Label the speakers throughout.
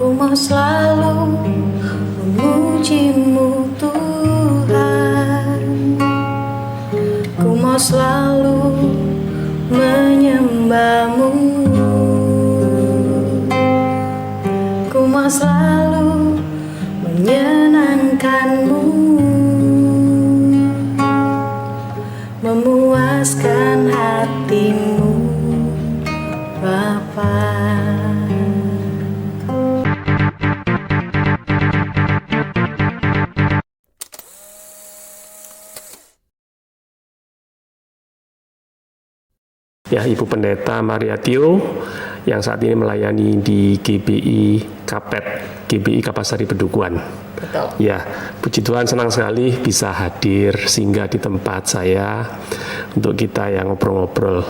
Speaker 1: Ku mau selalu memuji-Mu Tuhan. Ku mau selalu menyembah-Mu. Ku mau selalu menyenangkan-Mu, memuaskan hati-Mu, Bapa.
Speaker 2: Ya, Ibu Pendeta Maria Tio yang saat ini melayani di GBI Kapet, GBI Kapasari Pedukuhan.
Speaker 1: Betul.
Speaker 2: Ya, puji Tuhan, senang sekali bisa hadir singgah di tempat saya untuk kita yang ngobrol-ngobrol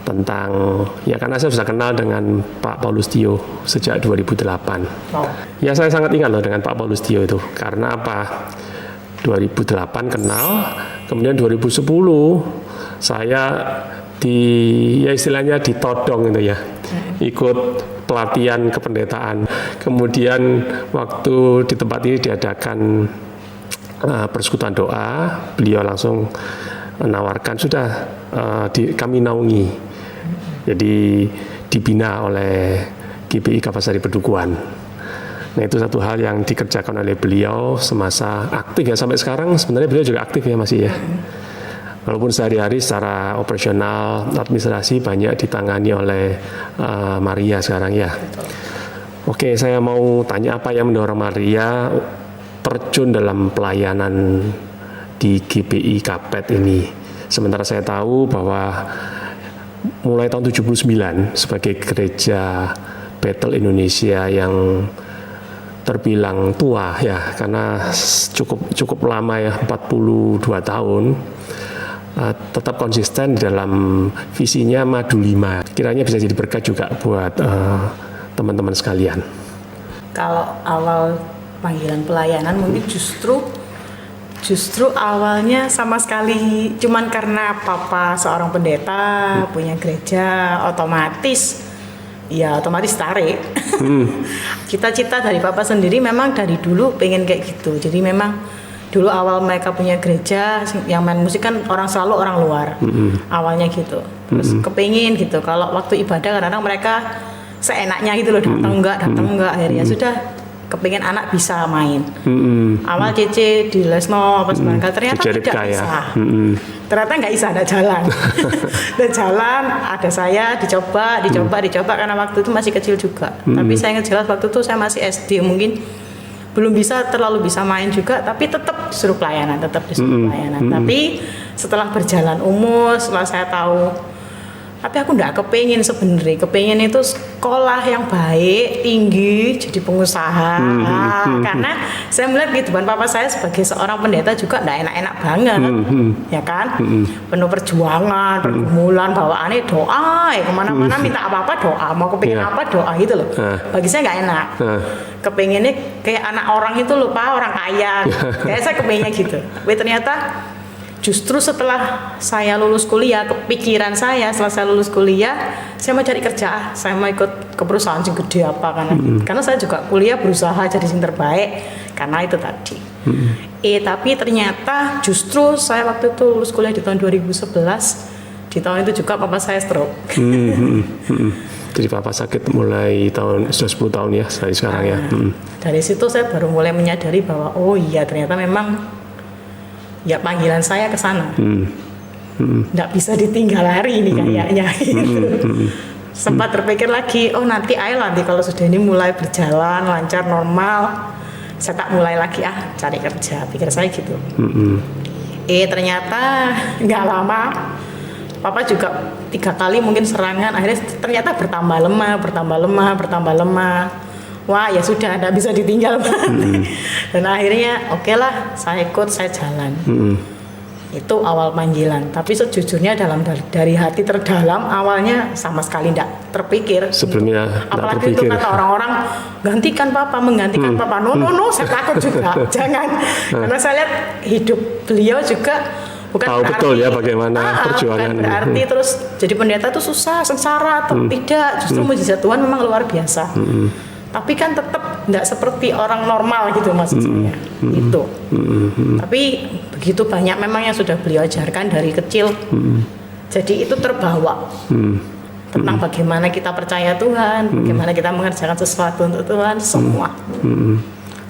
Speaker 2: tentang, ya karena saya sudah kenal dengan Pak Paulus Tio sejak 2008.
Speaker 1: Oh.
Speaker 2: Ya, saya sangat ingat loh dengan Pak Paulus Tio itu. Karena apa? 2008 kenal, kemudian 2010 saya ya istilahnya ditodong itu ya, ikut pelatihan kependetaan. Kemudian waktu di tempat ini diadakan persekutuan doa, beliau langsung menawarkan sudah kami naungi. Jadi dibina oleh GBI Kapasari Pedukuhan. Nah, itu satu hal yang dikerjakan oleh beliau semasa aktif ya, sampai sekarang sebenarnya beliau juga aktif ya, masih ya. Walaupun sehari-hari secara operasional administrasi banyak ditangani oleh Maria sekarang ya. Oke, saya mau tanya apa yang mendorong Maria terjun dalam pelayanan di GBI Kapet ini. Sementara saya tahu bahwa mulai tahun 79 sebagai gereja Bethel Indonesia yang terbilang tua ya, karena cukup lama ya, 42 tahun. Tetap konsisten dalam visinya Madu 5. Kiranya bisa jadi berkat juga buat teman-teman sekalian.
Speaker 1: Kalau awal panggilan pelayanan mungkin justru awalnya sama sekali cuman karena papa seorang pendeta punya gereja, otomatis tarik. Cita-cita dari papa sendiri memang dari dulu pengen kayak gitu. Jadi memang dulu awal mereka punya gereja yang main musik kan selalu orang luar. Awalnya gitu. Terus kepengin gitu. Kalau waktu ibadah kadang-kadang mereka seenaknya gitu loh, datang enggak. Akhirnya sudah kepengin anak bisa main. Awal Cece di lesno apa sebenarnya ternyata tidak bisa. Ternyata nggak bisa, ada jalan. Dan jalan, ada saya dicoba karena waktu itu masih kecil juga. Tapi saya ingat jelas waktu itu saya masih SD, mungkin belum terlalu bisa main juga, tapi tetap disuruh pelayanan. Tapi setelah berjalan umur, setelah saya tahu, tapi aku enggak kepengin itu sekolah yang baik, tinggi, jadi pengusaha. Karena saya melihat kehidupan papa saya sebagai seorang pendeta juga enggak enak-enak banget. Ya kan? Penuh perjuangan, pergumulan, bawaannya doa, kemana-mana minta apa-apa doa, mau kepengin apa doa gitu loh. Bagi saya enggak enak. Kepengennya kayak anak orang itu loh, Pak, orang kaya. Kayak saya kepengennya gitu. Tapi ternyata justru setelah saya lulus kuliah, kepikiran saya setelah saya lulus kuliah, saya mau cari kerja, saya mau ikut ke perusahaan yang gede apa, karena saya juga kuliah berusaha jadi yang terbaik, karena itu tadi. Tapi ternyata justru saya waktu itu lulus kuliah di tahun 2011, di tahun itu juga papa saya stroke.
Speaker 2: Jadi papa sakit mulai sudah 10 tahun ya, sekarang ya.
Speaker 1: Dari situ saya baru mulai menyadari bahwa oh iya ternyata memang ya panggilan saya ke sana. Nggak bisa ditinggal hari ini kayaknya. Sempat terpikir lagi, oh nanti kalau sudah ini mulai berjalan lancar normal, saya tak mulai lagi cari kerja, pikir saya gitu. Ternyata nggak lama, papa juga 3 kali mungkin serangan, akhirnya ternyata bertambah lemah. Wah ya sudah, tidak bisa ditinggal. Dan akhirnya oke lah, saya ikut, saya jalan. Itu awal panggilan. Tapi sejujurnya dari hati terdalam awalnya sama sekali tidak terpikir.
Speaker 2: Sebelumnya
Speaker 1: apalagi itu kata orang-orang menggantikan papa. No, saya takut juga. Jangan. Karena saya lihat hidup beliau juga bukan
Speaker 2: tahu berarti, betul ya bagaimana perjuangan.
Speaker 1: Bukan berarti terus jadi pendeta itu susah, sengsara atau tidak. Justru mujizat Tuhan memang luar biasa. Tapi kan tetap nggak seperti orang normal gitu maksud saya. Itu. Tapi begitu banyak memang yang sudah beliau ajarkan dari kecil. Jadi itu terbawa tentang bagaimana kita percaya Tuhan, bagaimana kita mengerjakan sesuatu untuk Tuhan, semua.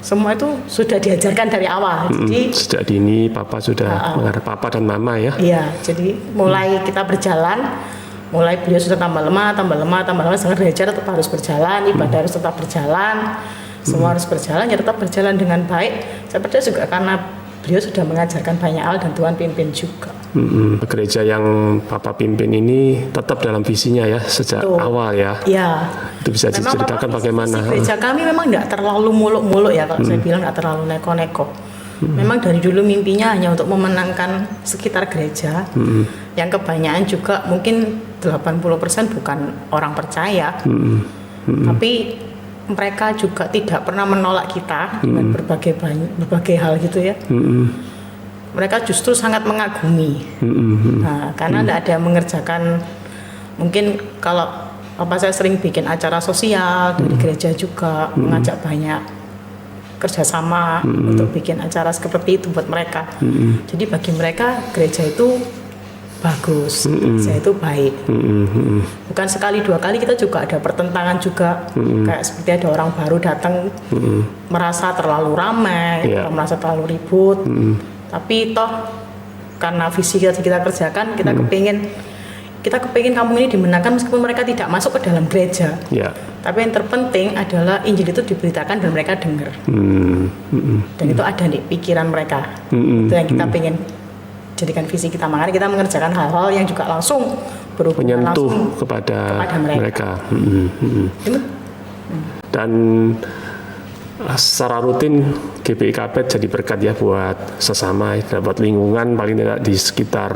Speaker 1: Semua itu sudah diajarkan dari awal. Jadi
Speaker 2: sejak dini Papa sudah mengarah, Papa dan Mama ya.
Speaker 1: Iya, jadi mulai kita berjalan, mulai beliau sudah tambah lemah, sehingga gereja tetap harus berjalan, ibadah harus tetap berjalan, semua harus berjalan, ya tetap berjalan dengan baik. Saya percaya juga karena beliau sudah mengajarkan banyak hal dan Tuhan pimpin juga.
Speaker 2: Gereja yang Papa pimpin ini tetap dalam visinya ya sejak awal ya.
Speaker 1: Iya.
Speaker 2: Itu bisa diceritakan bagaimana?
Speaker 1: Gereja kami memang nggak terlalu muluk-muluk ya, kalau saya bilang nggak terlalu neko-neko. Memang dari dulu mimpinya hanya untuk memenangkan sekitar gereja, yang kebanyakan juga mungkin 80% bukan orang percaya, tapi mereka juga tidak pernah menolak kita dengan berbagai hal gitu ya. Mereka justru sangat mengagumi, nah, karena tidak ada yang mengerjakan. Mungkin kalau saya sering bikin acara sosial dari gereja juga, mengajak banyak kerjasama untuk bikin acara seperti itu buat mereka. Jadi bagi mereka gereja itu bagus, gereja itu baik. Bukan sekali dua kali, kita juga ada pertentangan juga, kayak seperti ada orang baru datang merasa terlalu ramai, merasa terlalu ribut. Tapi toh karena visi kita kerjakan, kita kepingin kampung ini dimenangkan meskipun mereka tidak masuk ke dalam gereja. Tapi yang terpenting adalah Injil itu diberitakan dan mereka dengar. Dan itu ada di pikiran mereka. Itu yang kita pengen jadikan visi kita. Makanya kita mengerjakan hal-hal yang juga langsung berhubungan langsung
Speaker 2: kepada mereka. Dan secara rutin GPI Kapet jadi berkat ya buat sesama, buat lingkungan, paling tidak di sekitar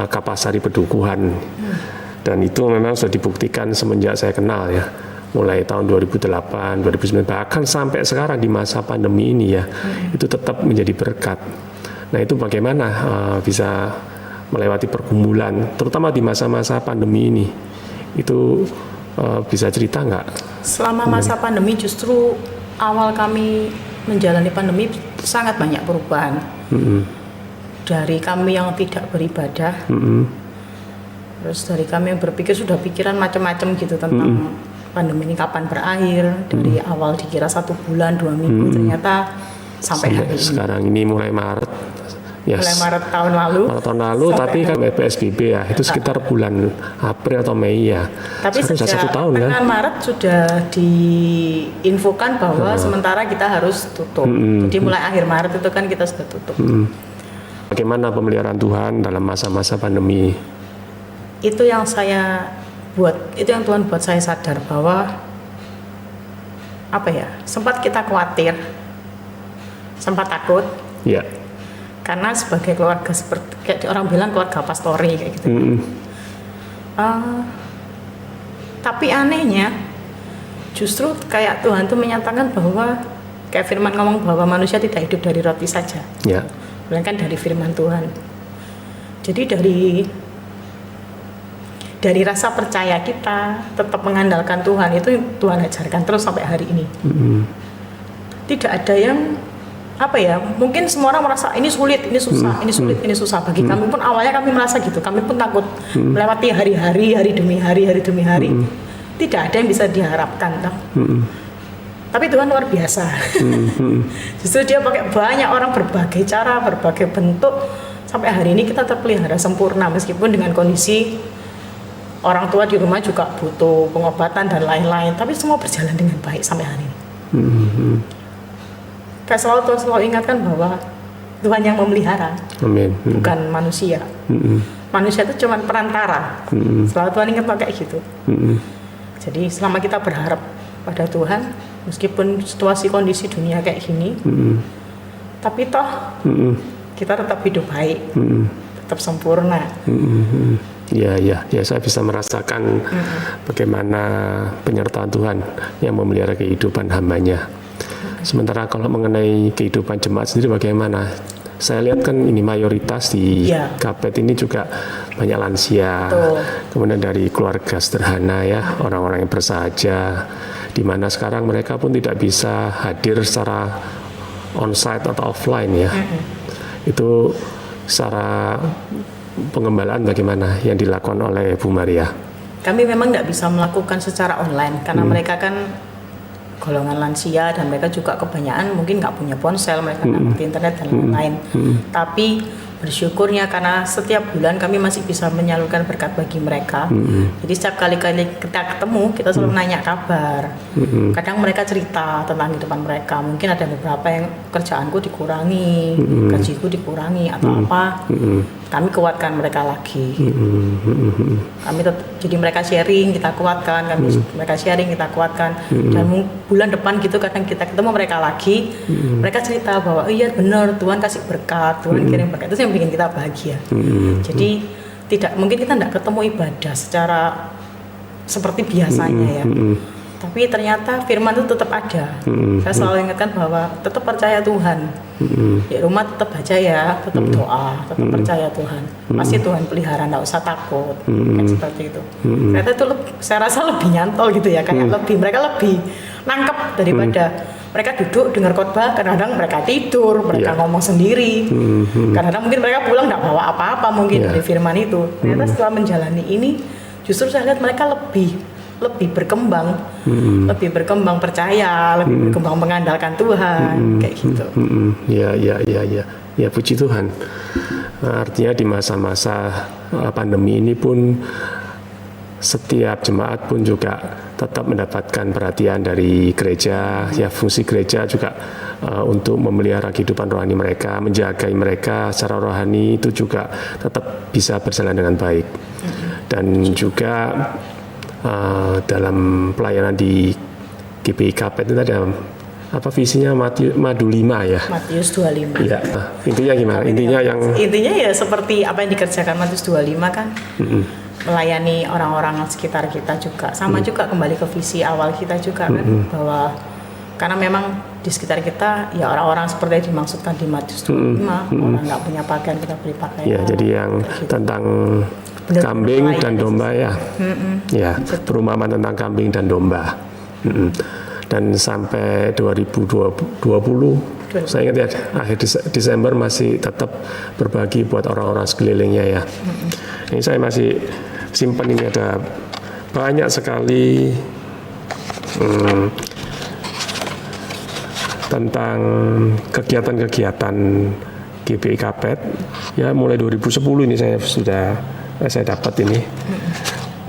Speaker 2: Kapasari Pedukuhan. Dan itu memang sudah dibuktikan semenjak saya kenal ya, mulai tahun 2008, 2009, bahkan sampai sekarang di masa pandemi ini ya, itu tetap menjadi berkat. Nah itu bagaimana bisa melewati pergumulan, terutama di masa-masa pandemi ini, itu bisa cerita nggak?
Speaker 1: Selama masa pandemi justru awal kami menjalani pandemi sangat banyak perubahan. Dari kami yang tidak beribadah, terus dari kami yang berpikir sudah pikiran macam-macam gitu tentang pandemi ini kapan berakhir. Dari awal dikira 1 bulan, 2 minggu, ternyata sampai hari ini.
Speaker 2: Sekarang ini mulai Maret.
Speaker 1: Mulai Maret tahun lalu.
Speaker 2: Tapi kan PSBB ya, itu sekitar bulan April atau Mei ya.
Speaker 1: Tapi sejak
Speaker 2: 1 tahun kan.
Speaker 1: Maret sudah diinfokan bahwa sementara kita harus tutup. Jadi mulai akhir Maret itu kan kita sudah tutup.
Speaker 2: Bagaimana pemeliharaan Tuhan dalam masa-masa pandemi?
Speaker 1: Itu yang Tuhan buat saya sadar bahwa sempat kita khawatir, sempat takut.
Speaker 2: Ya.
Speaker 1: Karena sebagai keluarga, seperti kayak orang bilang keluarga pastori kayak gitu. Tapi anehnya justru kayak Tuhan tuh menyatakan bahwa kayak firman ngomong bahwa manusia tidak hidup dari roti saja, melainkan dari firman Tuhan. Jadi dari rasa percaya kita tetap mengandalkan Tuhan, itu Tuhan ajarkan terus sampai hari ini. Tidak ada yang mungkin semua orang merasa ini sulit, ini susah, ini susah. Bagi kami pun awalnya kami merasa gitu, kami pun takut melewati hari-hari, hari demi hari. Tidak ada yang bisa diharapkan, tapi Tuhan luar biasa. Justru Dia pakai banyak orang, berbagai cara, berbagai bentuk, sampai hari ini kita terpelihara sempurna, meskipun dengan kondisi orang tua di rumah juga butuh pengobatan dan lain-lain, tapi semua berjalan dengan baik sampai hari ini. Tuhan selalu ingatkan bahwa Tuhan yang memelihara.
Speaker 2: Amin.
Speaker 1: Bukan manusia. Manusia itu cuma perantara. Selalu Tuhan ingat kayak gitu. Jadi selama kita berharap pada Tuhan, meskipun situasi kondisi dunia kayak gini, tapi toh kita tetap hidup baik, tetap sempurna.
Speaker 2: Ya, saya bisa merasakan bagaimana penyertaan Tuhan yang memelihara kehidupan hamba-Nya. Sementara kalau mengenai kehidupan jemaat sendiri bagaimana? Saya lihat kan ini mayoritas di Kapet ini juga banyak lansia, kemudian dari keluarga sederhana ya, orang-orang yang bersahaja. di mana sekarang mereka pun tidak bisa hadir secara onsite atau offline ya. Itu secara pengembalaan bagaimana yang dilakukan oleh Bu Maria?
Speaker 1: Kami memang tidak bisa melakukan secara online karena mereka kan golongan lansia dan mereka juga kebanyakan mungkin nggak punya ponsel, mereka nggak ngerti internet dan lain-lain. Tapi bersyukurnya karena setiap bulan kami masih bisa menyalurkan berkat bagi mereka. Jadi setiap kali kita ketemu kita selalu nanya kabar. Kadang mereka cerita tentang kehidupan mereka. Mungkin ada beberapa yang kerjaanku dikurangi, gajiku dikurangi atau apa. Kami kuatkan mereka lagi. Jadi mereka sharing, kita kuatkan. Mereka sharing, kita kuatkan. Dan bulan depan gitu kadang kita ketemu mereka lagi. Mereka cerita bahwa iya benar Tuhan kasih berkat, Tuhan kirim berkat. Itu yang bikin kita bahagia. Jadi mungkin kita tidak ketemu ibadah secara seperti biasanya ya. Tapi ternyata firman itu tetap ada. Saya selalu ingatkan bahwa tetap percaya Tuhan. Di rumah tetap baca ya, tetap doa, tetap percaya Tuhan. Pasti Tuhan pelihara, nggak usah takut. Kan seperti itu. Ternyata itu saya rasa lebih nyantol gitu ya, kayak mereka lebih nangkep daripada mereka duduk dengar khotbah, kadang-kadang mereka tidur, mereka ngomong sendiri. Kadang-kadang mungkin mereka pulang nggak bawa apa-apa mungkin dari firman itu. Ternyata setelah menjalani ini, justru saya lihat mereka lebih berkembang, lebih berkembang percaya, lebih berkembang mengandalkan Tuhan, kayak gitu.
Speaker 2: Ya puji Tuhan. Artinya di masa-masa pandemi ini pun setiap jemaat pun juga tetap mendapatkan perhatian dari gereja. Ya fungsi gereja juga untuk memelihara kehidupan rohani mereka, menjaga mereka secara rohani itu juga tetap bisa berjalan dengan baik. Dan juga dalam pelayanan di GPI Kapet itu ada apa visinya Madu 5 ya?
Speaker 1: Matius 25.
Speaker 2: Ya, intinya gimana? Intinya
Speaker 1: ya seperti apa yang dikerjakan Matius 25 kan? Melayani orang-orang sekitar kita juga. Sama juga kembali ke visi awal kita juga kan, bahwa karena memang di sekitar kita ya orang-orang seperti yang dimaksudkan di Matius 25, orang nggak punya pakaian kita beri pakaian.
Speaker 2: Ya, jadi yang gitu. Tentang kambing dan domba ya. Ya, perumpamaan tentang kambing dan domba. Dan sampai 2020 saya ingat ya, akhir Desember masih tetap berbagi buat orang-orang sekelilingnya ya. Ini saya masih simpan, ini ada banyak sekali tentang kegiatan-kegiatan GPI Kapet ya, mulai 2010 ini saya dapat ini.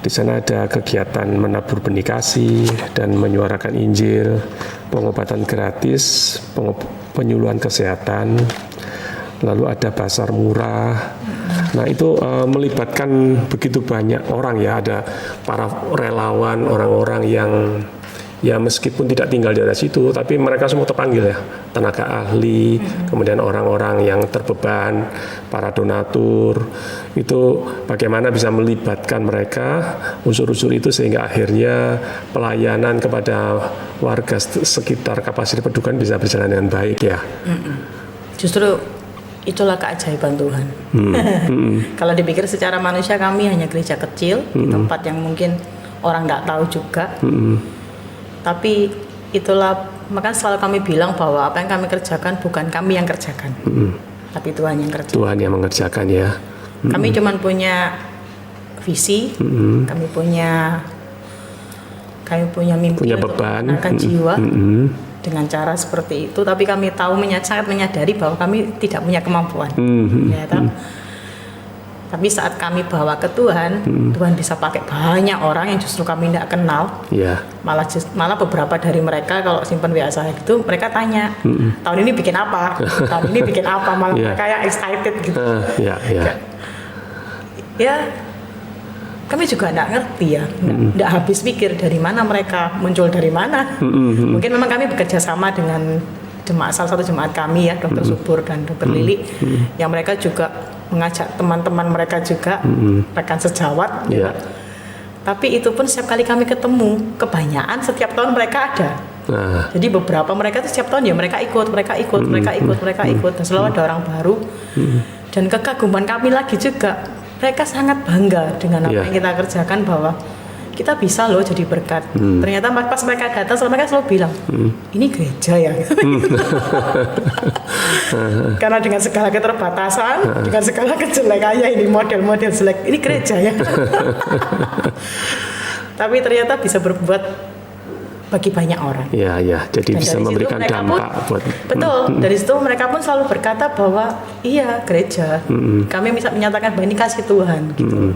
Speaker 2: Di sana ada kegiatan menabur benih kasih dan menyuarakan Injil, pengobatan gratis, penyuluhan kesehatan, lalu ada pasar murah. Nah itu melibatkan begitu banyak orang ya, ada para relawan, orang-orang yang ya meskipun tidak tinggal di daerah situ, tapi mereka semua terpanggil ya, tenaga ahli, kemudian orang-orang yang terbeban, para donatur, itu bagaimana bisa melibatkan mereka, unsur-unsur itu sehingga akhirnya pelayanan kepada warga sekitar Kapasir Pedukan bisa berjalan dengan baik ya.
Speaker 1: Justru itulah keajaiban Tuhan. Kalau dipikir secara manusia, kami hanya gereja kecil di tempat yang mungkin orang nggak tahu juga. Tapi itulah, makanya selalu kami bilang bahwa apa yang kami kerjakan bukan kami yang kerjakan, tapi Tuhan yang kerjakan.
Speaker 2: Tuhan yang mengerjakan ya.
Speaker 1: Kami cuma punya visi, kami punya mimpi,
Speaker 2: punya
Speaker 1: untuk
Speaker 2: beban,
Speaker 1: menenangkan jiwa dengan cara seperti itu. Tapi kami tahu sangat menyadari bahwa kami tidak punya kemampuan. Ya, tapi saat kami bawa ke Tuhan, Tuhan bisa pakai banyak orang yang justru kami tidak kenal. Malah beberapa dari mereka kalau simpan WA saya gitu, mereka tanya, tahun ini bikin apa? Tahun ini bikin apa? Malah kayak excited gitu. Ya, kami juga tidak ngerti ya, tidak habis pikir dari mana mereka muncul dari mana. Mungkin memang kami bekerja sama dengan salah satu jemaat kami ya, Dr. Subur dan Dr. Lili, yang mereka juga mengajak teman-teman mereka juga, rekan sejawat. Ya. Tapi itu pun setiap kali kami ketemu, kebanyakan setiap tahun mereka ada. Jadi beberapa mereka itu setiap tahun ya mereka ikut, dan selalu ada orang baru. Dan kekaguman kami lagi juga, mereka sangat bangga dengan apa yang kita kerjakan, bahwa kita bisa loh jadi berkat. Ternyata pas mereka datang, mereka selalu bilang, ini gereja ya. Karena dengan segala keterbatasan, dengan segala kejelekannya, ini model-model jelek, ini gereja ya. Tapi ternyata bisa berbuat bagi banyak orang.
Speaker 2: Ya, jadi
Speaker 1: dan
Speaker 2: bisa memberikan dampak buat.
Speaker 1: Betul. Dari situ mereka pun selalu berkata bahwa iya gereja. Kami bisa menyatakan bahwa ini kasih Tuhan. Gitu.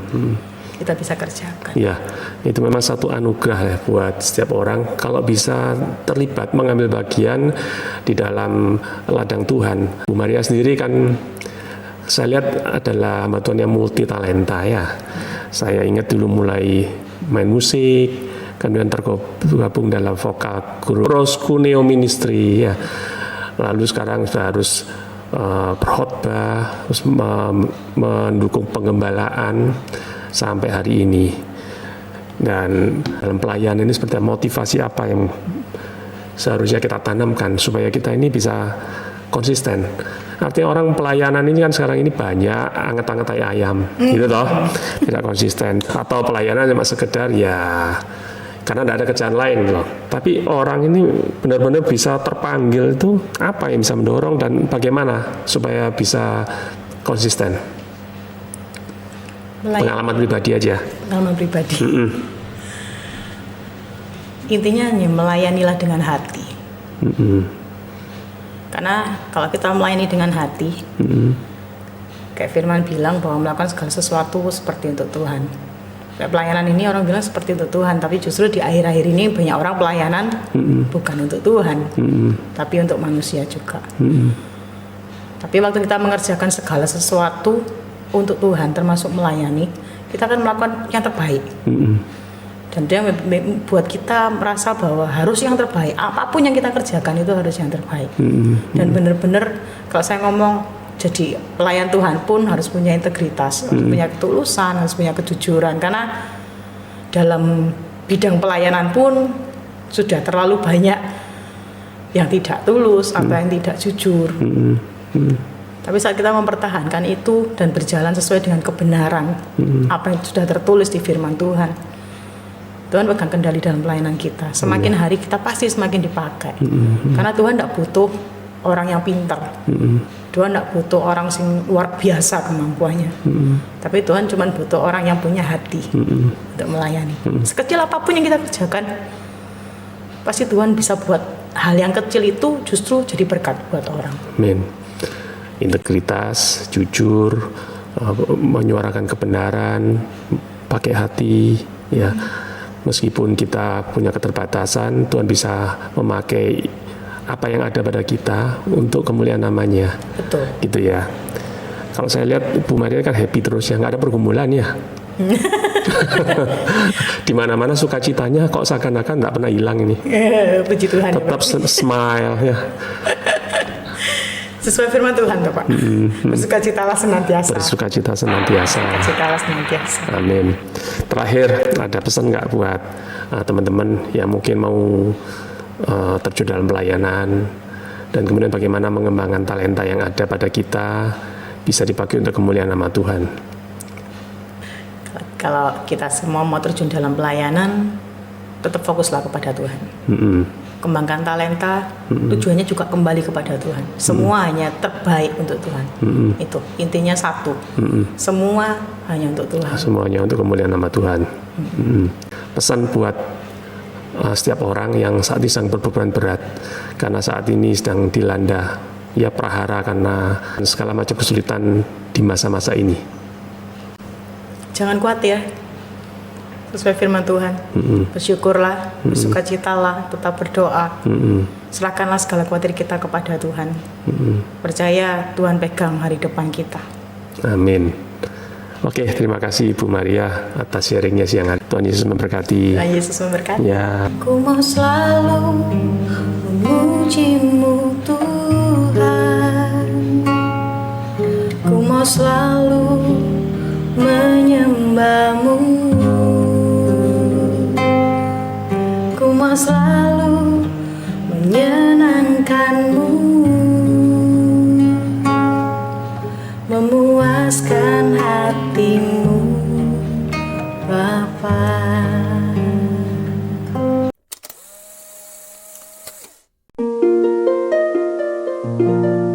Speaker 1: Kita bisa kerjakan.
Speaker 2: Ya, itu memang satu anugerah ya buat setiap orang kalau bisa terlibat mengambil bagian di dalam ladang Tuhan. Bu Maria sendiri kan saya lihat adalah hamba Tuhan yang multi talenta ya. Saya ingat dulu mulai main musik, kemudian tergabung dalam vokal Cross Cuneo Ministry ya. Lalu sekarang sudah harus berkhotbah, terus mendukung penggembalaan sampai hari ini. Dan dalam pelayanan ini seperti motivasi apa yang seharusnya kita tanamkan supaya kita ini bisa konsisten. Artinya orang pelayanan ini kan sekarang ini banyak anget-anget ayam gitu toh, tidak konsisten. Atau pelayanan cuma sekedar ya karena tidak ada kerjaan lain loh. Tapi orang ini benar-benar bisa terpanggil itu apa yang bisa mendorong dan bagaimana supaya bisa konsisten. Pengalaman pribadi aja.
Speaker 1: Pengalaman pribadi. Intinya hanya melayanilah dengan hati. Karena kalau kita melayani dengan hati, kayak Firman bilang bahwa melakukan segala sesuatu seperti untuk Tuhan. Pelayanan ini orang bilang seperti untuk Tuhan, tapi justru di akhir-akhir ini banyak orang pelayanan bukan untuk Tuhan, tapi untuk manusia juga. Tapi waktu kita mengerjakan segala sesuatu untuk Tuhan, termasuk melayani, kita akan melakukan yang terbaik. Dan dia membuat kita merasa bahwa harus yang terbaik. Apapun yang kita kerjakan itu harus yang terbaik. Dan benar-benar kalau saya ngomong, jadi pelayan Tuhan pun harus punya integritas, harus punya ketulusan, harus punya kejujuran. Karena dalam bidang pelayanan pun sudah terlalu banyak yang tidak tulus atau yang tidak jujur. Tapi saat kita mempertahankan itu dan berjalan sesuai dengan kebenaran, apa yang sudah tertulis di firman Tuhan, Tuhan pegang kendali dalam pelayanan kita. Semakin hari kita pasti semakin dipakai. Karena Tuhan tidak butuh orang yang pintar. Tuhan tidak butuh orang yang luar biasa kemampuannya. Tapi Tuhan cuma butuh orang yang punya hati untuk melayani. Sekecil apapun yang kita kerjakan, pasti Tuhan bisa buat hal yang kecil itu justru jadi berkat buat orang.
Speaker 2: Amin. Integritas, jujur, menyuarakan kebenaran, pakai hati, ya. Meskipun kita punya keterbatasan, Tuhan bisa memakai apa yang ada pada kita untuk kemuliaan namanya.
Speaker 1: Betul.
Speaker 2: Gitu ya. Kalau saya lihat Bu Maria kan happy terus ya, nggak ada pergumulan ya. Di mana-mana sukacitanya kok seakan-akan nggak pernah hilang ini.
Speaker 1: Puji Tuhan.
Speaker 2: Tetap smile ya.
Speaker 1: Sesuai firman Tuhan Pak. Bersukacitalah senantiasa.
Speaker 2: Bersukacita senantiasa.
Speaker 1: Bersukacitalah senantiasa.
Speaker 2: Amin. Terakhir ada pesan nggak buat teman-teman yang mungkin mau terjun dalam pelayanan dan kemudian bagaimana mengembangkan talenta yang ada pada kita bisa dipakai untuk kemuliaan nama Tuhan?
Speaker 1: Kalau kita semua mau terjun dalam pelayanan, tetap fokuslah kepada Tuhan. Kembangkan talenta, tujuannya juga kembali kepada Tuhan. Semua hanya terbaik untuk Tuhan. Itu intinya satu. Semua hanya untuk Tuhan.
Speaker 2: Semuanya untuk kemuliaan nama Tuhan. Pesan buat setiap orang yang saat ini sedang berbeban berat, karena saat ini sedang dilanda ya prahara karena segala macam kesulitan di masa-masa ini.
Speaker 1: Jangan khawatir. Sesuai firman Tuhan, bersyukurlah, bersukacitalah, tetap berdoa, serahkanlah segala khawatir kita kepada Tuhan. Percaya Tuhan pegang hari depan kita.
Speaker 2: Amin. Oke, terima kasih Ibu Maria atas sharingnya siang hari. Tuhan Yesus memberkati.
Speaker 1: Tuhan Yesus memberkati.
Speaker 2: Ya.
Speaker 1: Ku mau selalu memuji-Mu Tuhan. Ku mau selalu menyembah-Mu. Ku mau selalu menyenangkan-Mu, memuaskan hati-Mu, Bapa.
Speaker 2: Tuhan.